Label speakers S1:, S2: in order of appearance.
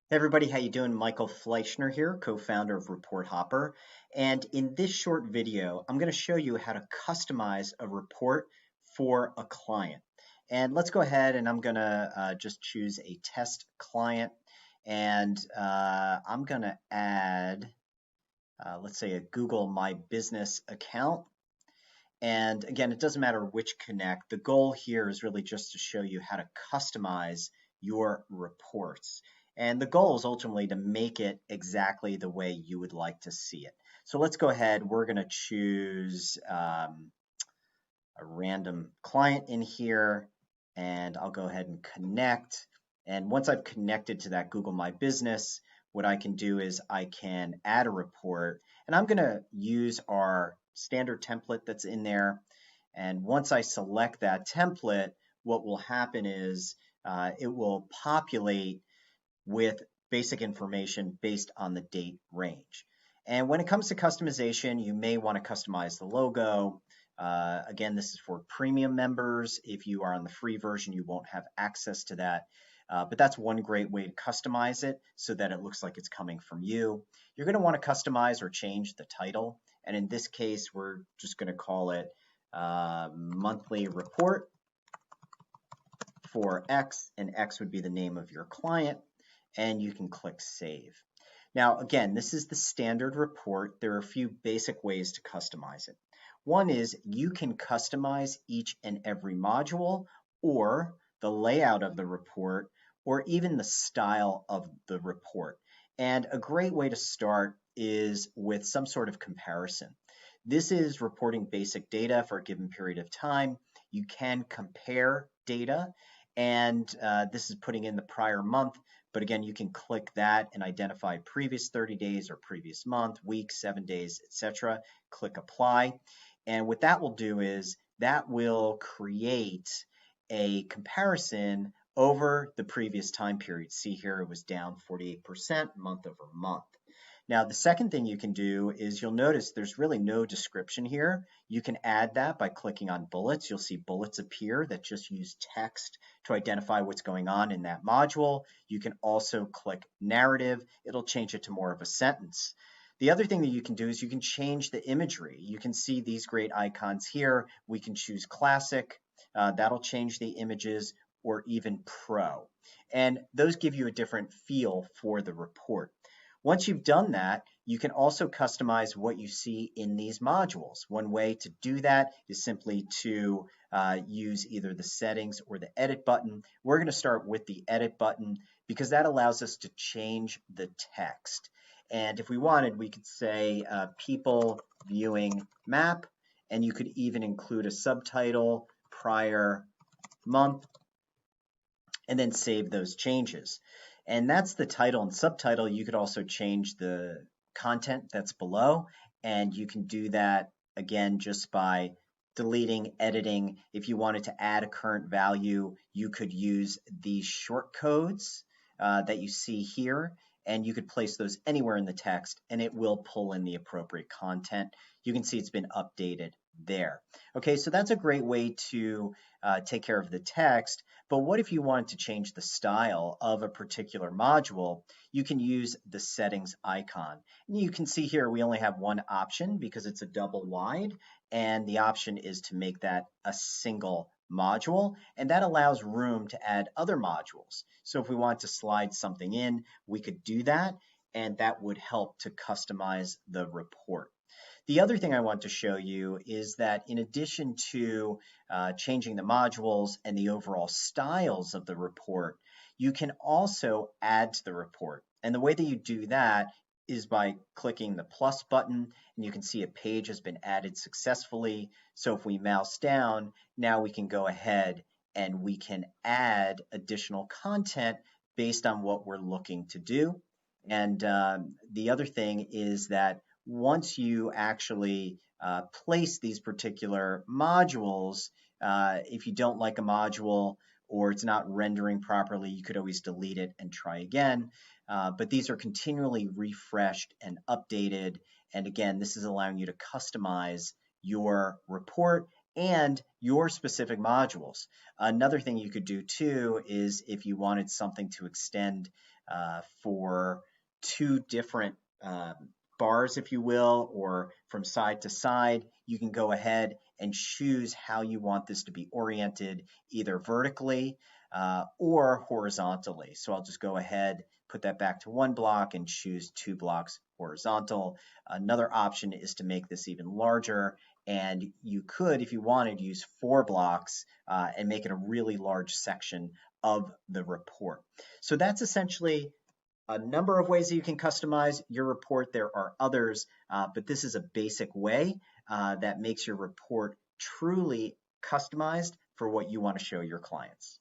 S1: Hey everybody, how you doing? Michael Fleischner here, co-founder of Report Hopper. And in this short video, I'm going to show you how to customize a report for a client. And let's go ahead and I'm going to just choose a test client. And I'm going to add, let's say, a Google My Business account. And again, it doesn't matter which connect. The goal here is really just to show you how to customize your reports. And the goal is ultimately to make it exactly the way you would like to see it. So let's go ahead. We're going to choose a random client in here, and I'll go ahead and connect. And once I've connected to that Google My Business, what I can do is I can add a report, and I'm going to use our standard template that's in there. And once I select that template, what will happen is it will populate with basic information based on the date range. And when it comes to customization, you may want to customize the logo. Again, this is for premium members. If you are on the free version, you won't have access to that. But that's one great way to customize it so that it looks like it's coming from you. You're going to want to customize or change the title. And in this case, we're just going to call it monthly report for X, and X would be the name of your client, and you can click Save. Now, again, this is the standard report. There are a few basic ways to customize it. One is you can customize each and every module or the layout of the report or even the style of the report. And a great way to start is with some sort of comparison. This is reporting basic data for a given period of time. You can compare data, and this is putting in the prior month. But again, you can click that and identify previous 30 days or previous month, week, 7 days, etc. Click apply. And what that will do is that will create a comparison over the previous time period. See here, it was down 48% month over month. Now, the second thing you can do is you'll notice there's really no description here. You can add that by clicking on bullets. You'll see bullets appear that just use text to identify what's going on in that module. You can also click narrative. It'll change it to more of a sentence. The other thing that you can do is you can change the imagery. You can see these great icons here. We can choose classic. That'll change the images, or even pro. And those give you a different feel for the report. Once you've done that, you can also customize what you see in these modules. One way to do that is simply to use either the settings or the edit button. We're going to start with the edit button because that allows us to change the text. And if we wanted, we could say people viewing map, and you could even include a subtitle, prior month, and then save those changes. And that's the title and subtitle. You could also change the content that's below, and you can do that again just by deleting, editing. If you wanted to add a current value, you could use these short codes that you see here, and you could place those anywhere in the text, and it will pull in the appropriate content. You can see it's been updated there. Okay, so that's a great way to take care of the text. But what if you wanted to change the style of a particular module? You can use the settings icon. And you can see here we only have one option because it's a double wide, and the option is to make that a single module, and that allows room to add other modules. So if we want to slide something in, we could do that, and that would help to customize the report. The other thing I want to show you is that in addition to changing the modules and the overall styles of the report, you can also add to the report. And the way that you do that is by clicking the plus button, and you can see a page has been added successfully. So if we mouse down, now we can go ahead and we can add additional content based on what we're looking to do. And the other thing is that once you actually place these particular modules, if you don't like a module or it's not rendering properly, you could always delete it and try again. But these are continually refreshed and updated. And again, this is allowing you to customize your report and your specific modules. Another thing you could do too is if you wanted something to extend for two different bars, if you will, or from side to side, you can go ahead and choose how you want this to be oriented, either vertically or horizontally. So I'll just go ahead, put that back to one block and choose 2 blocks horizontal. Another option is to make this even larger, and you could, if you wanted, use 4 blocks and make it a really large section of the report. So that's essentially a number of ways that you can customize your report. There are others, but this is a basic way that makes your report truly customized for what you want to show your clients.